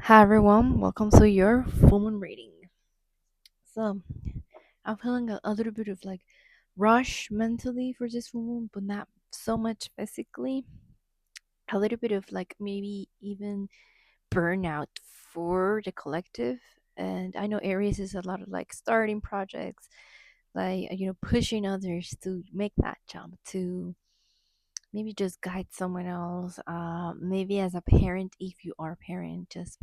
Hi everyone, welcome to your full moon reading. So, I'm feeling a little bit of like rush mentally for this full moon, but not so much physically. A little bit of like maybe even burnout for the collective. And I know Aries is a lot of like starting projects, like pushing others to make that jump, to maybe just guide someone else. Maybe as a parent, if you are a parent, just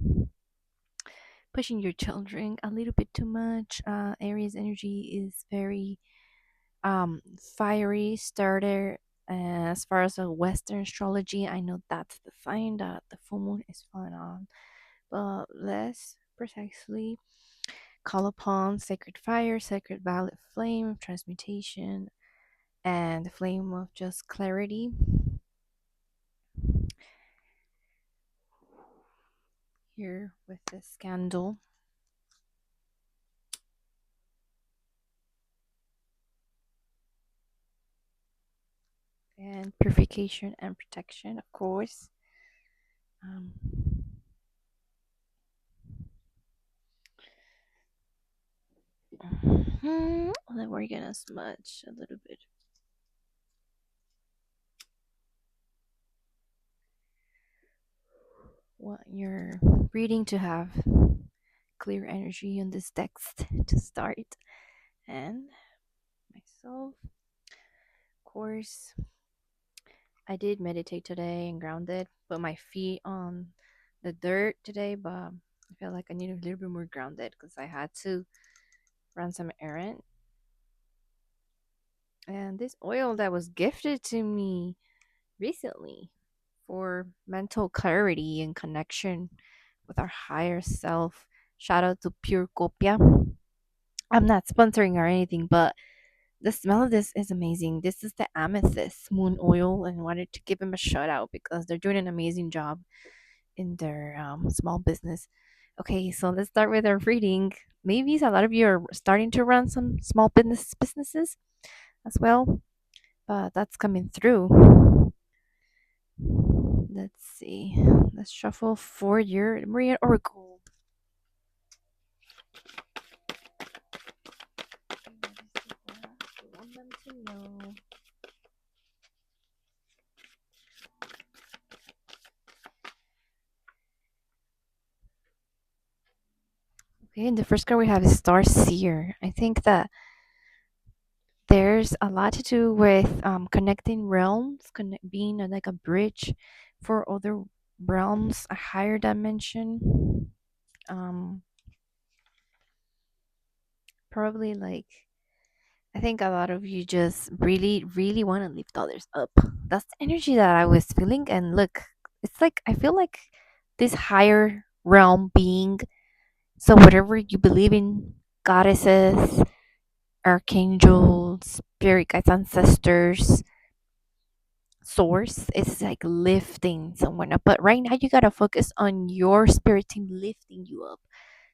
pushing your children a little bit too much. Aries energy is very fiery starter. As far as a Western astrology, I know that's the sign that the full moon is falling on. But let's precisely call upon sacred fire, sacred violet flame, transmutation, and the flame of just clarity here with this candle. And purification and protection, of course. Um, then we're gonna smudge a little bit. Want your reading to have clear energy on this text to start. And myself, of course, I did meditate today and grounded, put my feet on the dirt today, but I feel like I need a little bit more grounded because I had to run some errand. And this oil that was gifted to me recently for mental clarity and connection with our higher self. Shout out to Pure Copia. I'm not sponsoring or anything, but the smell of this is amazing. This is the Amethyst Moon Oil, and I wanted to give them a shout out because they're doing an amazing job in their small business. Okay, so let's start with our reading. Maybe a lot of you are starting to run some small businesses as well, but that's coming through. Let's see. Let's shuffle for your Maria Oracle. I want them to know. Okay, and the first card we have is Star Seer. I think that there's a lot to do with connecting realms, being like a bridge for other realms, a higher dimension. Um, Probably like I think a lot of you just really, really want to lift others up. That's the energy that I was feeling. And look, it's like I feel like this higher realm being. So whatever you believe in, goddesses, archangels, spirit guides, ancestors, source is like lifting someone up. But right now you gotta focus on your spirit team lifting you up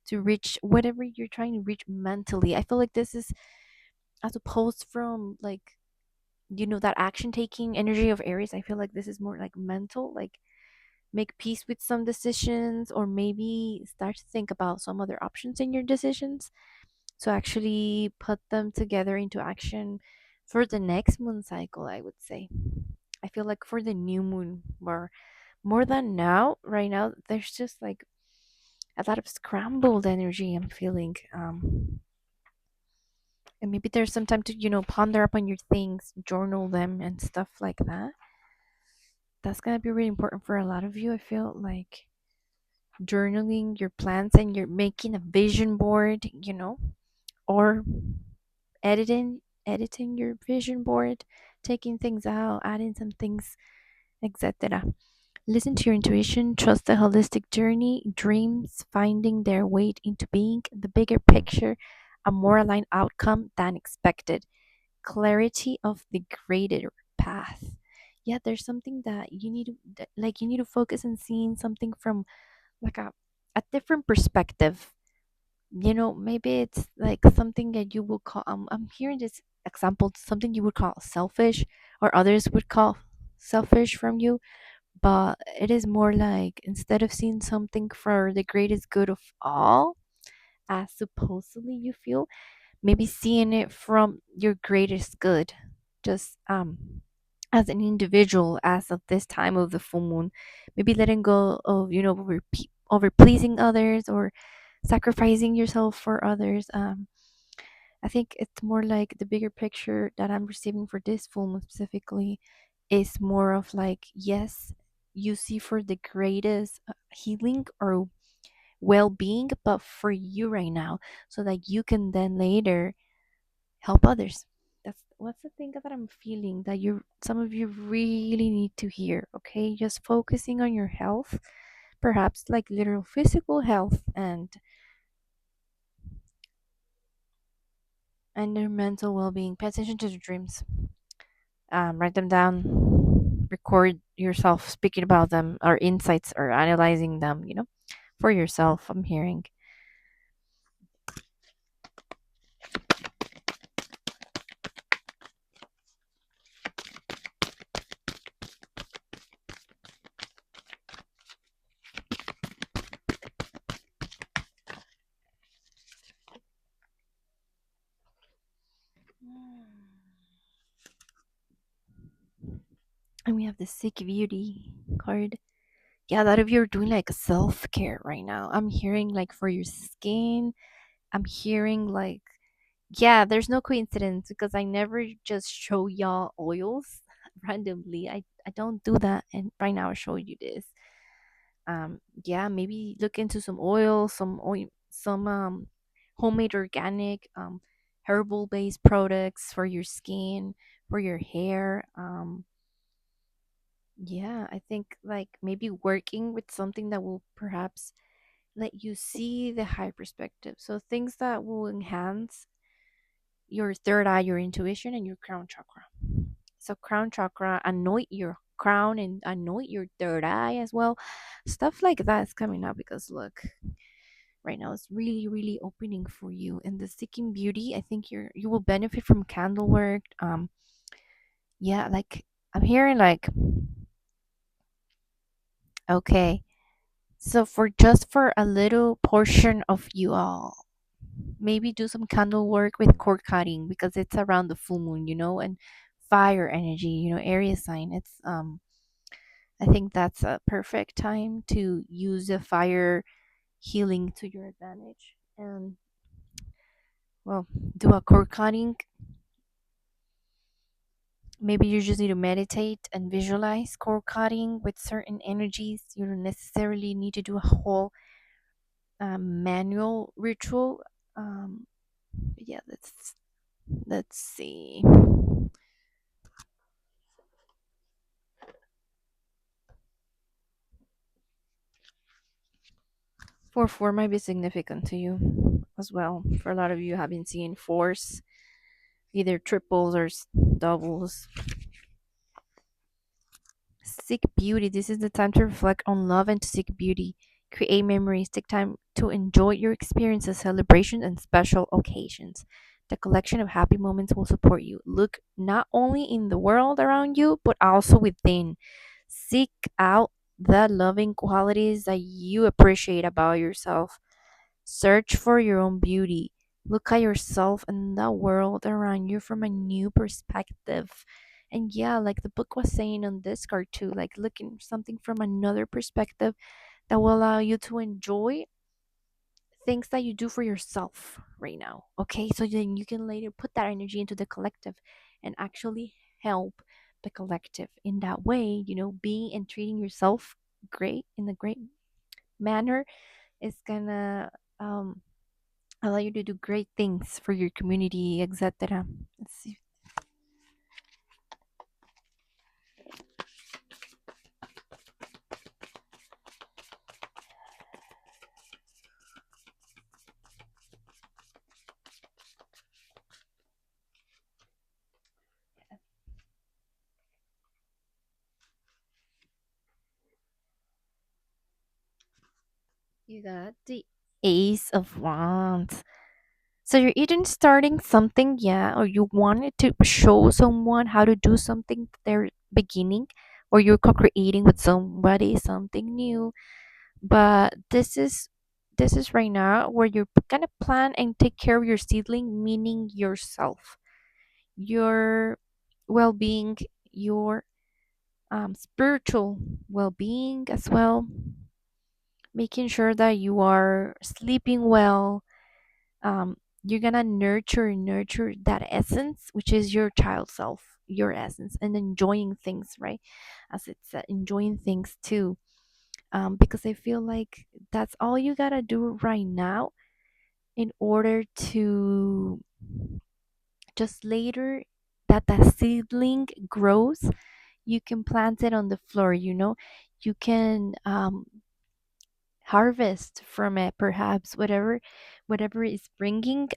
to reach whatever you're trying to reach mentally. I feel like this is as opposed from like that action taking energy of Aries. I feel like this is more like mental, like make peace with some decisions or maybe start to think about some other options in your decisions to actually put them together into action for the next moon cycle, I would say. I feel like for the new moon, more than now, right now, there's just like a lot of scrambled energy I'm feeling. And maybe there's some time to, ponder upon your things, journal them, and stuff like that. That's gonna be really important for a lot of you. I feel like journaling your plans and you're making a vision board, or editing your vision board, taking things out, adding some things, etc. Listen to your intuition, trust the holistic journey, dreams finding their way into being, the bigger picture, a more aligned outcome than expected, clarity of the greater path. Yeah, there's something that you need to like you need to focus on seeing something from like a different perspective. Maybe it's like something that you will call I'm hearing this example, something you would call selfish or others would call selfish from you, but it is more like instead of seeing something for the greatest good of all, as supposedly you feel, maybe seeing it from your greatest good, just as an individual as of this time of the full moon, maybe letting go of over pleasing others or sacrificing yourself for others. I think it's more like the bigger picture that I'm receiving for this full moon specifically is more of like, yes, you see for the greatest healing or well-being, but for you right now, so that you can then later help others. That's what's the thing that I'm feeling that you some of you really need to hear. Okay, just focusing on your health, perhaps like literal physical health and your mental well-being. Pay attention to the dreams. Write them down. Record yourself speaking about them or insights or analyzing them. For yourself. I'm hearing. And we have the sick beauty card. Yeah, a lot of you are doing like self care right now. I'm hearing like for your skin. I'm hearing like, yeah, there's no coincidence because I never just show y'all oils randomly. I don't do that. And right now I show you this. Yeah, maybe look into some oil, some homemade organic, herbal based products for your skin, for your hair. Yeah, I think like maybe working with something that will perhaps let you see the high perspective. So things that will enhance your third eye, your intuition, and your crown chakra. So crown chakra, anoint your crown and anoint your third eye as well. Stuff like that is coming up because look, right now it's really, really opening for you. And the seeking beauty, I think you will benefit from candle work. Yeah, like I'm hearing like, okay, so for a little portion of you all, maybe do some candle work with cord cutting because it's around the full moon, and fire energy, area sign. I think that's a perfect time to use the fire healing to your advantage and well, do a cord cutting. Maybe you just need to meditate and visualize cord cutting with certain energies. You don't necessarily need to do a whole manual ritual. But yeah, let's see. Four might be significant to you as well. For a lot of you, have been seeing fours, either triples or doubles. Seek beauty. This is the time to reflect on love and to seek beauty. Create memories. Take time to enjoy your experiences, celebrations, and special occasions. The collection of happy moments will support you. Look not only in the world around you, but also within. Seek out the loving qualities that you appreciate about yourself. Search for your own beauty. Look at yourself and the world around you from a new perspective. And yeah, like the book was saying on this card too, like looking something from another perspective that will allow you to enjoy things that you do for yourself right now. Okay, so then you can later put that energy into the collective and actually help the collective in that way, being and treating yourself great in a great manner is gonna um allow you to do great things for your community, etc. Let's see. You got the Ace of Wands. So you're either starting something, yeah, or you wanted to show someone how to do something they're beginning, or you're co-creating with somebody something new. But this is right now where you're gonna plan and take care of your seedling, meaning yourself, your well-being, your spiritual well-being as well, making sure that you are sleeping well. You're gonna nurture that essence, which is your child self, your essence, and enjoying things, right? As it's enjoying things too, because I feel like that's all you gotta do right now in order to just later that the seedling grows, you can plant it on the floor, you can harvest from it, perhaps whatever is bringing.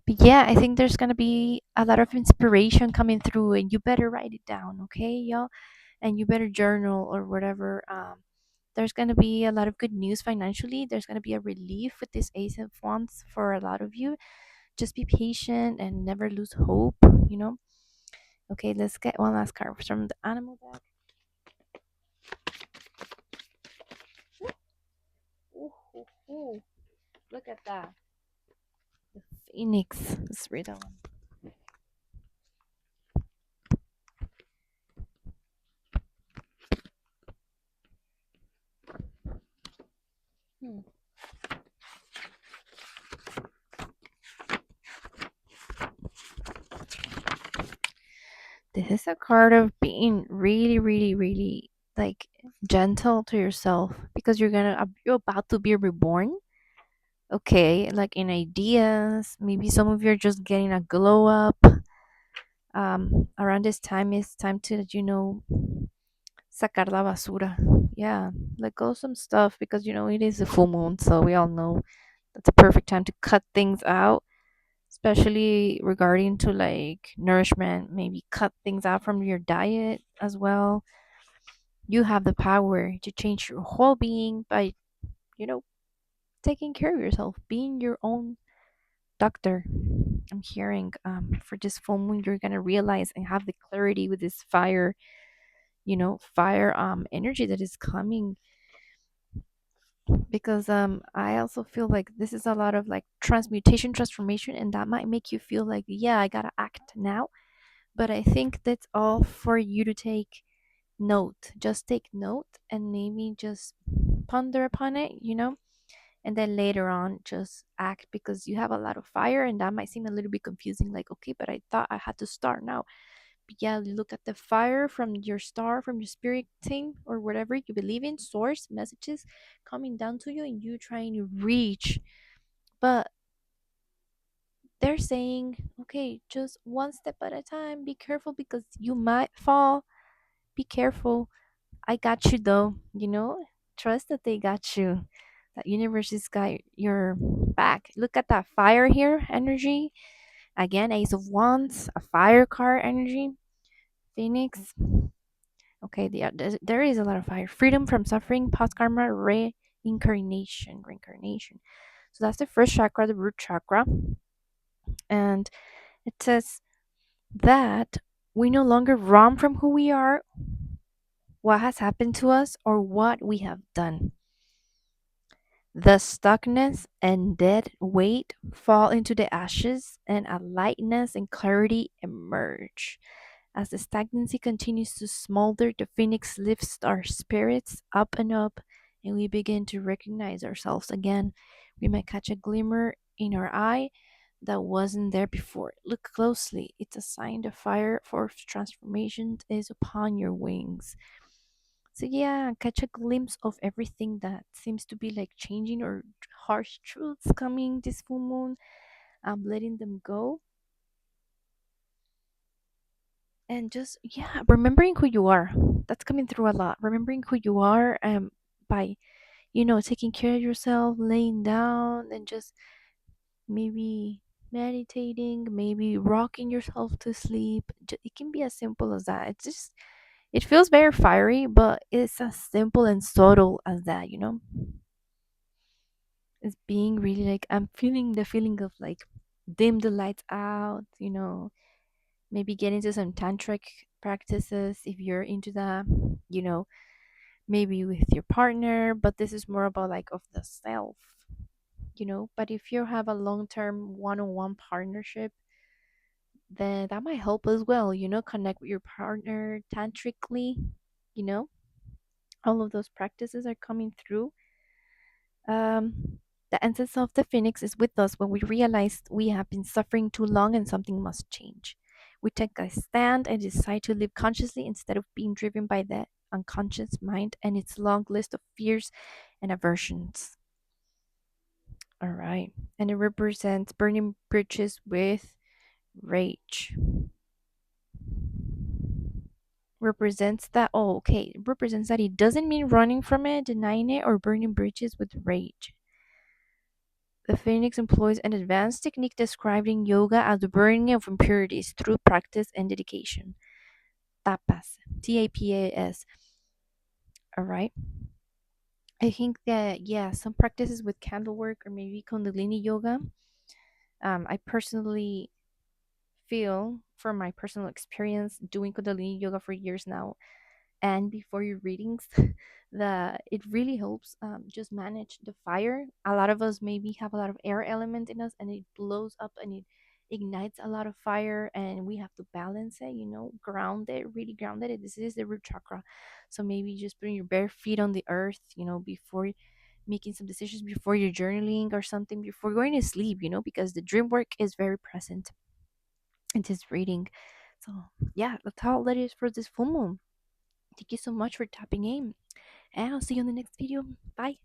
But yeah, I think there's gonna be a lot of inspiration coming through, and you better write it down, okay, y'all, and you better journal or whatever. There's gonna be a lot of good news financially. There's gonna be a relief with this Ace of Wands for a lot of you. Just be patient and never lose hope. You know. Okay, let's get one last card from the animal deck. Ooh, ooh, ooh. Look at that. The Phoenix. Let's read that one. Hmm. This is a card of being really, really, really like gentle to yourself because you're about to be reborn. Okay, like in ideas, maybe some of you are just getting a glow up. Around this time it's time to sacar la basura. Yeah, let go some stuff because it is a full moon, so we all know that's a perfect time to cut things out, especially regarding to like nourishment. Maybe cut things out from your diet as well. You have the power to change your whole being by you know taking care of yourself, being your own doctor. I'm hearing for this full moon you're gonna realize and have the clarity with this fire energy that is coming, because I also feel like this is a lot of like transmutation, transformation, and that might make you feel like, yeah, I gotta act now. But I think that's all for you to take note. Just take note and maybe just ponder upon it, and then later on just act, because you have a lot of fire and that might seem a little bit confusing, like, okay, but I thought I had to start now. But yeah, you look at the fire from your star, from your spirit team, or whatever you believe in, source messages coming down to you and you trying to reach. But they're saying, okay, just one step at a time, be careful because you might fall, be careful. I got you though, trust that they got you. That universe has got your back. Look at that fire here energy. Again, Ace of Wands, a fire card energy. Phoenix. Okay, there is a lot of fire. Freedom from suffering, past karma, reincarnation. So that's the first chakra, the root chakra. And it says that we no longer run from who we are, what has happened to us, or what we have done. The stuckness and dead weight fall into the ashes, and a lightness and clarity emerge. As the stagnancy continues to smolder, the phoenix lifts our spirits up and up, and we begin to recognize ourselves again. We might catch a glimmer in our eye that wasn't there before. Look closely. It's a sign the fire for transformation is upon your wings. So yeah, catch a glimpse of everything that seems to be like changing, or harsh truths coming this full moon. Letting them go, and just, yeah, remembering who you are. That's coming through a lot. Remembering who you are, by taking care of yourself, laying down, and just maybe meditating, maybe rocking yourself to sleep. It can be as simple as that. It feels very fiery, but it's as simple and subtle as that. It's being really like, I'm feeling the feeling of like dim the lights out, maybe get into some tantric practices if you're into that, you know, maybe with your partner, but this is more about like of the self, you know. But if you have a long-term one-on-one partnership, then that might help as well, you know, connect with your partner tantrically, you know. All of those practices are coming through. The essence of the phoenix is with us when we realize we have been suffering too long and something must change. We take a stand and decide to live consciously instead of being driven by the unconscious mind and its long list of fears and aversions. All right. And it represents burning bridges with rage. Represents that, oh, okay. It represents that it doesn't mean running from it, denying it, or burning bridges with rage. The Phoenix employs an advanced technique described in yoga as the burning of impurities through practice and dedication. Tapas. TAPAS. All right. I think that, yeah, some practices with candle work or maybe Kundalini yoga. I personally feel from my personal experience doing Kundalini yoga for years now and before your readings that it really helps just manage the fire. A lot of us maybe have a lot of air element in us and it blows up and it ignites a lot of fire and we have to balance it, you know, ground it, really ground it. This is the root chakra. So maybe just putting your bare feet on the earth, you know, before making some decisions, before you're journaling or something, before going to sleep, you know, because the dream work is very present in this reading. So yeah, that's how that is for this full moon. Thank you so much for tapping in, and I'll see you in the next video. Bye.